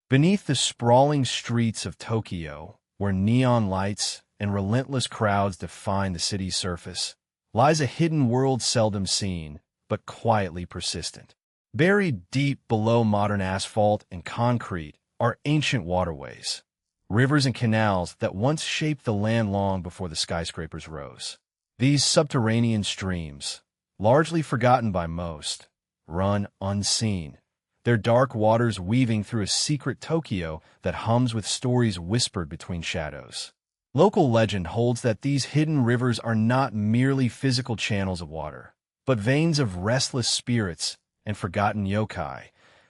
Beneath the sprawling streets of Tokyo, where neon lights and relentless crowds define the city's surface, lies a hidden world seldom seen, but quietly persistent. Buried deep below modern asphalt and concrete are ancient waterways, rivers and canals that once shaped the land long before the skyscrapers rose. These subterranean streams, largely forgotten by most, run unseen, their dark waters weaving through a secret Tokyo that hums with stories whispered between shadows. Local legend holds that these hidden rivers are not merely physical channels of water, but veins of restless spirits and forgotten yokai,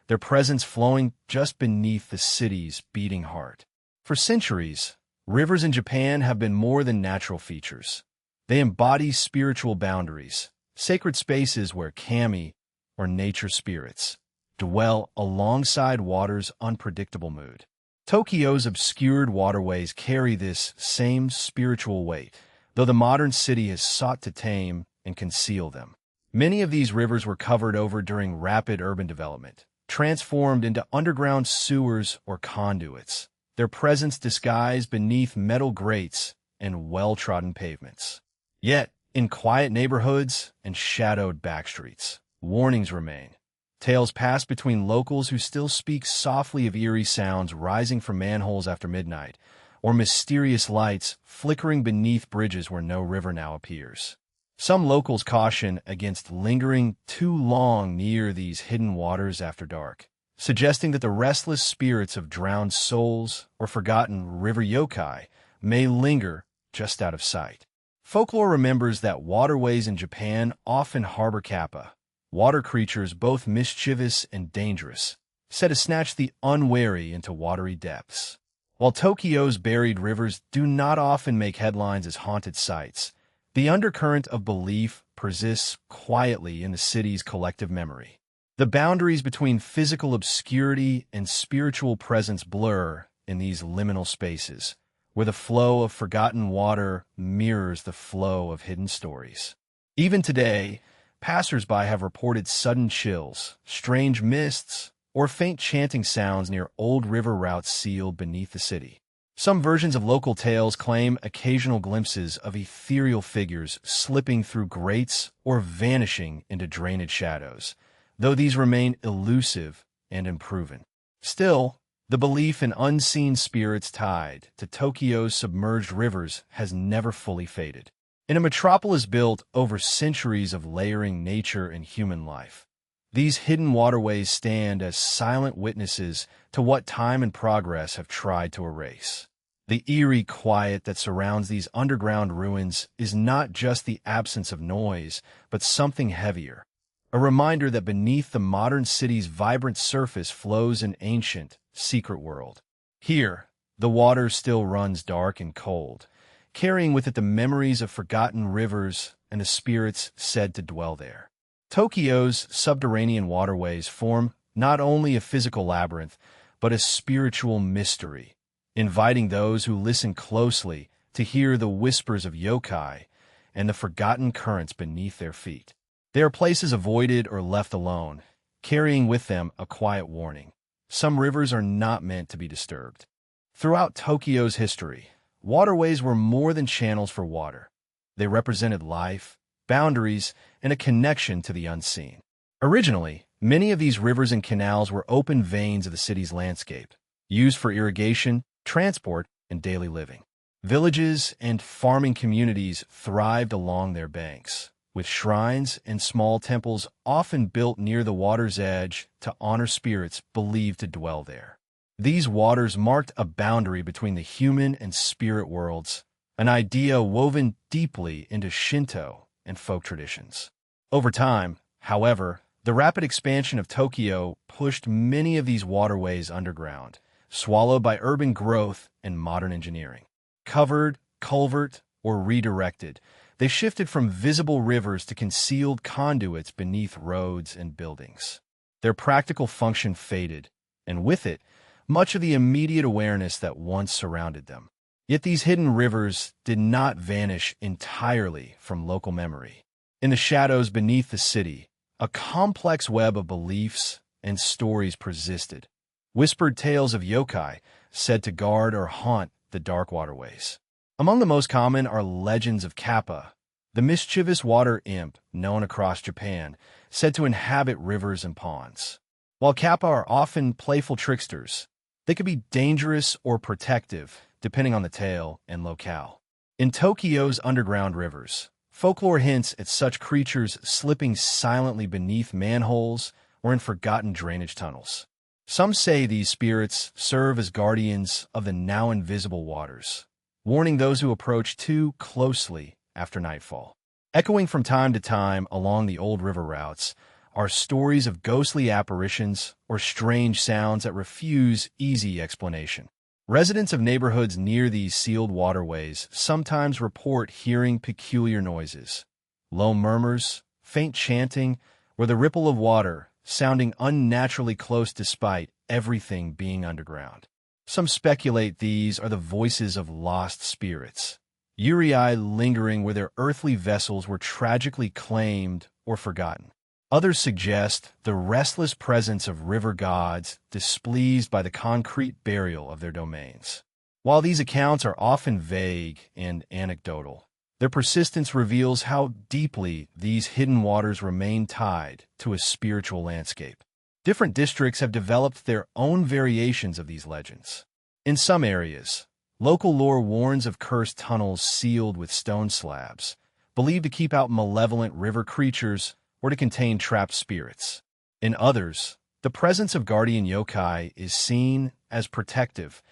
their presence flowing just beneath the city's beating heart. For centuries, rivers in Japan have been more than natural features. They embody spiritual boundaries, sacred spaces where kami, or nature spirits, dwell alongside water's unpredictable mood. Tokyo's obscured waterways carry this same spiritual weight, though the modern city has sought to tame and conceal them. Many of these rivers were covered over during rapid urban development, transformed into underground sewers or conduits, their presence disguised beneath metal grates and well-trodden pavements. Yet, in quiet neighborhoods and shadowed backstreets, warnings remain. Tales pass between locals who still speak softly of eerie sounds rising from manholes after midnight, or mysterious lights flickering beneath bridges where no river now appears. Some locals caution against lingering too long near these hidden waters after dark, suggesting that the restless spirits of drowned souls or forgotten river yokai may linger just out of sight. Folklore remembers that waterways in Japan often harbor kappa, water creatures both mischievous and dangerous, set to snatch the unwary into watery depths. While Tokyo's buried rivers do not often make headlines as haunted sites, the undercurrent of belief persists quietly in the city's collective memory. The boundaries between physical obscurity and spiritual presence blur in these liminal spaces, where the flow of forgotten water mirrors the flow of hidden stories. Even today, passers-by have reported sudden chills, strange mists, or faint chanting sounds near old river routes sealed beneath the city. Some versions of local tales claim occasional glimpses of ethereal figures slipping through grates or vanishing into drainage shadows, though these remain elusive and unproven. Still, the belief in unseen spirits tied to Tokyo's submerged rivers has never fully faded. In a metropolis built over centuries of layering nature and human life, these hidden waterways stand as silent witnesses to what time and progress have tried to erase. The eerie quiet that surrounds these underground ruins is not just the absence of noise, but something heavier, a reminder that beneath the modern city's vibrant surface flows an ancient, secret world. Here, the water still runs dark and cold, carrying with it the memories of forgotten rivers and the spirits said to dwell there. Tokyo's subterranean waterways form not only a physical labyrinth, but a spiritual mystery, inviting those who listen closely to hear the whispers of yokai and the forgotten currents beneath their feet. They are places avoided or left alone, carrying with them a quiet warning. Some rivers are not meant to be disturbed. Throughout Tokyo's history, waterways were more than channels for water. They represented life, boundaries, and a connection to the unseen. Originally, many of these rivers and canals were open veins of the city's landscape, used for irrigation, transport, and daily living. Villages and farming communities thrived along their banks, with shrines and small temples often built near the water's edge to honor spirits believed to dwell there. These waters marked a boundary between the human and spirit worlds, an idea woven deeply into Shinto and folk traditions. Over time, however, the rapid expansion of Tokyo pushed many of these waterways underground, swallowed by urban growth and modern engineering. Covered, culvert, or redirected, they shifted from visible rivers to concealed conduits beneath roads and buildings. Their practical function faded, and with it, much of the immediate awareness that once surrounded them. Yet these hidden rivers did not vanish entirely from local memory. In the shadows beneath the city, a complex web of beliefs and stories persisted. whispered tales of yokai said to guard or haunt the dark waterways. Among the most common are legends of Kappa, the mischievous water imp known across Japan, said to inhabit rivers and ponds. While Kappa are often playful tricksters, they could be dangerous or protective, depending on the tale and locale. In Tokyo's underground rivers, folklore hints at such creatures slipping silently beneath manholes or in forgotten drainage tunnels. Some say these spirits serve as guardians of the now invisible waters, warning those who approach too closely after nightfall. Echoing from time to time along the old river routes are stories of ghostly apparitions or strange sounds that refuse easy explanation. Residents of neighborhoods near these sealed waterways sometimes report hearing peculiar noises, low murmurs, faint chanting, or the ripple of water sounding unnaturally close despite everything being underground. Some speculate these are the voices of lost spirits, Yurei lingering where their earthly vessels were tragically claimed or forgotten. Others suggest the restless presence of river gods displeased by the concrete burial of their domains. While these accounts are often vague and anecdotal, their persistence reveals how deeply these hidden waters remain tied to a spiritual landscape. Different districts have developed their own variations of these legends. In some areas, local lore warns of cursed tunnels sealed with stone slabs, believed to keep out malevolent river creatures or to contain trapped spirits. In others, the presence of guardian yokai is seen as protective,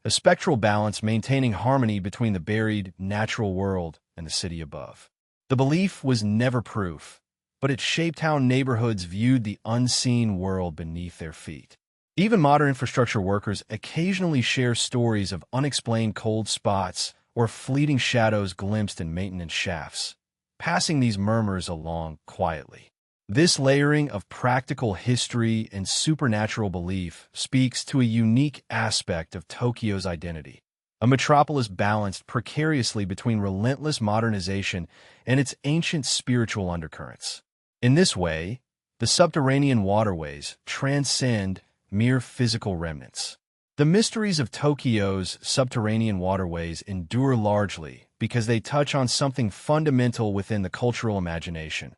a spectral balance maintaining harmony between the buried natural world and the city above. The belief was never proof, but it shaped how neighborhoods viewed the unseen world beneath their feet. Even modern infrastructure workers occasionally share stories of unexplained cold spots or fleeting shadows glimpsed in maintenance shafts, passing these murmurs along quietly. This layering of practical history and supernatural belief speaks to a unique aspect of Tokyo's identity, a metropolis balanced precariously between relentless modernization and its ancient spiritual undercurrents. In this way, the subterranean waterways transcend mere physical remnants. The mysteries of Tokyo's subterranean waterways endure largely because they touch on something fundamental within the cultural imagination,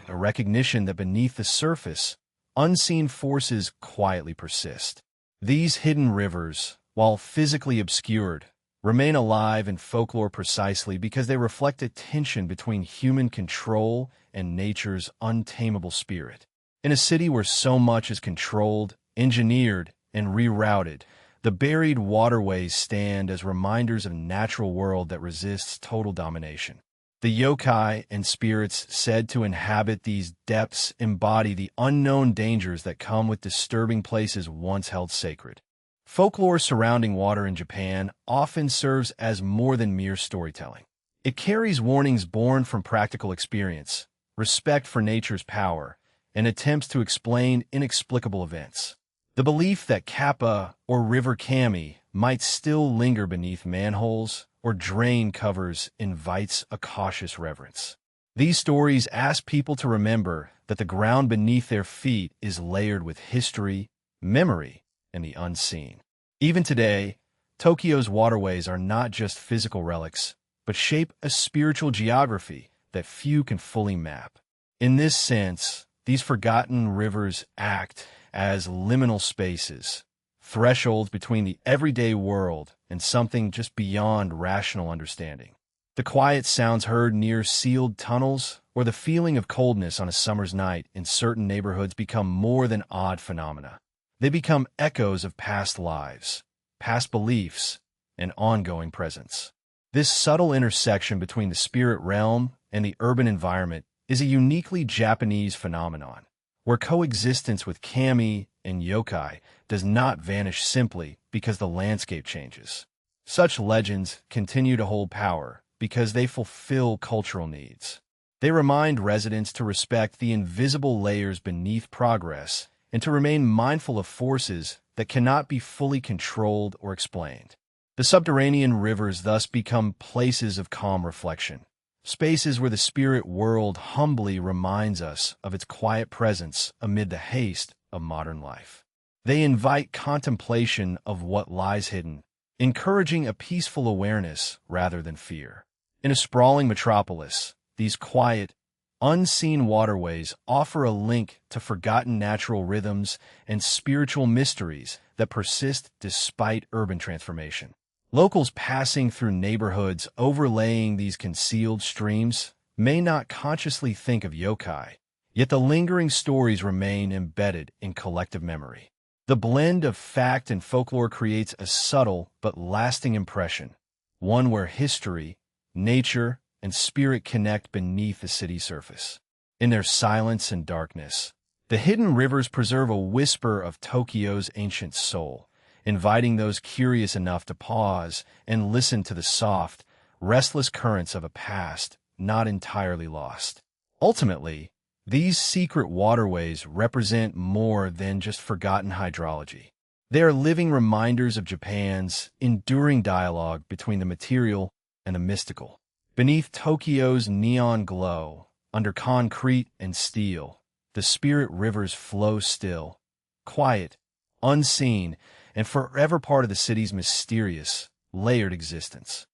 a recognition that beneath the surface, unseen forces quietly persist. These hidden rivers, while physically obscured, remain alive in folklore precisely because they reflect a tension between human control and nature's untamable spirit. In a city where so much is controlled, engineered, and rerouted, the buried waterways stand as reminders of a natural world that resists total domination. The yokai and spirits said to inhabit these depths embody the unknown dangers that come with disturbing places once held sacred. Folklore surrounding water in Japan often serves as more than mere storytelling. It carries warnings born from practical experience, respect for nature's power, and attempts to explain inexplicable events. The belief that Kappa or River Kami might still linger beneath manholes or drain covers invites a cautious reverence. These stories ask people to remember that the ground beneath their feet is layered with history, memory, and the unseen. Even today, Tokyo's waterways are not just physical relics, but shape a spiritual geography that few can fully map. In this sense, these forgotten rivers act as liminal spaces, thresholds between the everyday world and something just beyond rational understanding. The quiet sounds heard near sealed tunnels or the feeling of coldness on a summer's night in certain neighborhoods become more than odd phenomena. They become echoes of past lives, past beliefs, and ongoing presence. This subtle intersection between the spirit realm and the urban environment is a uniquely Japanese phenomenon, where coexistence with kami and yokai does not vanish simply because the landscape changes. Such legends continue to hold power because they fulfill cultural needs. They remind residents to respect the invisible layers beneath progress and to remain mindful of forces that cannot be fully controlled or explained. The subterranean rivers thus become places of calm reflection, spaces where the spirit world humbly reminds us of its quiet presence amid the haste of modern life. They invite contemplation of what lies hidden, encouraging a peaceful awareness rather than fear. In a sprawling metropolis, these quiet, unseen waterways offer a link to forgotten natural rhythms and spiritual mysteries that persist despite urban transformation. Locals passing through neighborhoods overlaying these concealed streams may not consciously think of yokai, yet the lingering stories remain embedded in collective memory. The blend of fact and folklore creates a subtle but lasting impression, one where history, nature, and spirit connect beneath the city's surface. In their silence and darkness, the hidden rivers preserve a whisper of Tokyo's ancient soul, inviting those curious enough to pause and listen to the soft, restless currents of a past not entirely lost. Ultimately, these secret waterways represent more than just forgotten hydrology. They are living reminders of Japan's enduring dialogue between the material and the mystical. Beneath Tokyo's neon glow, under concrete and steel, the spirit rivers flow still, quiet, unseen, and forever part of the city's mysterious, layered existence.